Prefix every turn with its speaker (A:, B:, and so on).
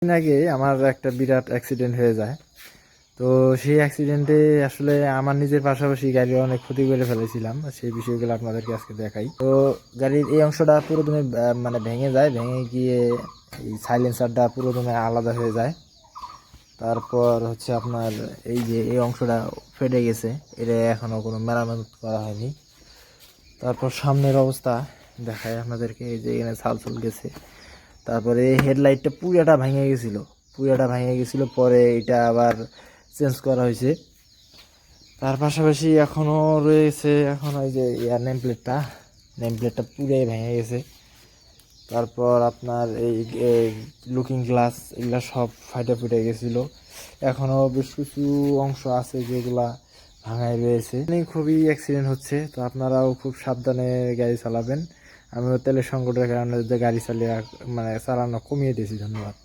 A: দিন আগে আমার একটা বিরাট অ্যাক্সিডেন্ট হয়ে যায়। তো সেই অ্যাক্সিডেন্টে আসলে আমার নিজের পাশাপাশি গাড়ির অনেক ক্ষতি করে ফেলেছিলাম, সেই বিষয়গুলো আপনাদেরকে আজকে দেখাই। তো গাড়ির এই অংশটা পুরোদমে মানে ভেঙে যায়, ভেঙে গিয়ে এই সাইলেন্সারটা পুরোদমে আলাদা হয়ে যায়। তারপর হচ্ছে আপনার এই যে এই অংশটা ফেটে গেছে, এটা এখনও কোনো মেরামত করা হয়নি। তারপর সামনের অবস্থা দেখায় আপনাদেরকে, এই যে এখানে ছালছুল গেছে। তারপরে হেডলাইটটা পুরাটা ভেঙে গেছিলো, পরে এটা আবার চেঞ্জ করা হয়েছে। তার পাশাপাশি এখনও রয়েছে, এখন ওই যে এয়ার নেম প্লেটটা পুরাই ভেঙে গেছে। তারপর আপনার এই লুকিং গ্লাস এগুলা সব ফাইটে ফুটে গেছিলো। এখনও বেশ কিছু অংশ আছে যেগুলা ভাঙায় রয়েছে। খুবই অ্যাক্সিডেন্ট হচ্ছে, তো আপনারাও খুব সাবধানে গাড়ি চালাবেন। আমিও তেলের সংকটের কারণে যে গাড়ি চালিয়ে মানে চালানো কমিয়ে দিয়েছি। ধন্যবাদ।